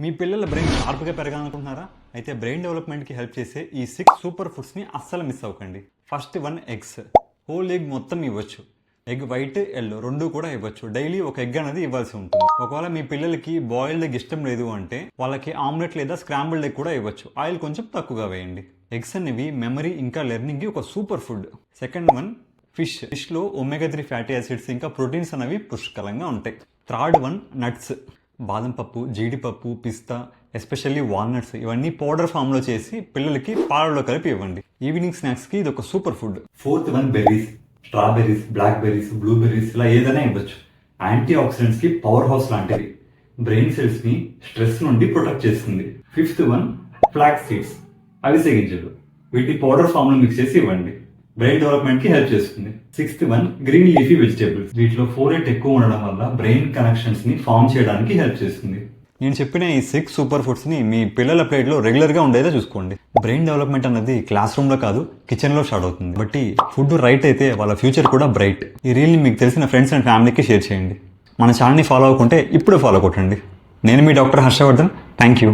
మీ పిల్లల బ్రెయిన్ షార్ప్గా పెరగాలనుకుంటున్నారా? అయితే బ్రెయిన్ డెవలప్మెంట్కి హెల్ప్ చేసే ఈ 6 సూపర్ ఫుడ్స్ని అస్సలు మిస్ అవ్వకండి. First one eggs. Whole egg మొత్తం ఇవ్వచ్చు. ఎగ్ వైట్, ఎల్లో రెండు కూడా ఇవ్వచ్చు. డైలీ ఒక ఎగ్ అనేది ఇవ్వాల్సి ఉంటుంది. ఒకవేళ మీ పిల్లలకి బాయిల్డ్ ఎగ్ ఇష్టం లేదు అంటే వాళ్ళకి ఆమ్లెట్ లేదా స్క్రాంబుల్డ్ ఎగ్ కూడా ఇవ్వచ్చు. ఆయిల్ కొంచెం తక్కువగా వేయండి. ఎగ్స్ అనేవి మెమరీ ఇంకా లెర్నింగ్కి ఒక సూపర్ ఫుడ్. సెకండ్ వన్ ఫిష్లో ఒమేగా 3 ఫ్యాటీ యాసిడ్స్ ఇంకా ప్రోటీన్స్ అనేవి పుష్కలంగా ఉంటాయి. Third one nuts. బాదం పప్పు, జీడిపప్పు, పిస్తా, ఎస్పెషల్లీ వాల్నట్స్ ఇవన్నీ పౌడర్ ఫామ్లో చేసి పిల్లలకి పాలలో కలిపి ఇవ్వండి. ఈవినింగ్ స్నాక్స్కి ఇది ఒక super food. Fourth one berries. Strawberries, black berries, blueberries ఇలా ఏదైనా ఇవ్వచ్చు. యాంటీ ఆక్సిడెంట్స్కి పవర్ హౌస్ లాంటివి. బ్రెయిన్ సెల్స్ని స్ట్రెస్ నుండి ప్రొటెక్ట్ చేస్తుంది. Fifth one flax seeds. అవిసె గింజలు. వీటిని పౌడర్ ఫామ్లో మిక్స్ చేసి ఇవ్వండి. బ్రెయిన్ డెవలప్మెంట్ కి హెల్ప్ చేస్తుంది. Sixth one green leafy vegetables. వీటిలో ఫోలేట్ ఎక్కువ ఉండడం వల్ల బ్రెయిన్ కనెక్షన్స్ ని ఫామ్ చేయడానికి హెల్ప్ చేస్తుంది. నేను చెప్పిన ఈ 6 సూపర్ ఫుడ్స్ ని మీ పిల్లల ప్లేట్ లో రెగ్యులర్ గా ఉండేలా చూసుకోండి. బ్రెయిన్ డెవలప్మెంట్ అనేది క్లాస్ రూమ్ లో కాదు, కిచెన్ లో స్టార్ట్ అవుతుంది. బట్టి ఫుడ్ రైట్ అయితే వాళ్ళ ఫ్యూచర్ కూడా బ్రైట్. ఈ రీల్ ని మీకు తెలిసిన ఫ్రెండ్స్ అండ్ ఫ్యామిలీకి షేర్ చేయండి. మన ఛానల్ ని ఫాలో అవ్వకుంటే ఇప్పుడు ఫాలో కొట్టండి. నేను మీ డాక్టర్ హర్షవర్ధన్. Thank you.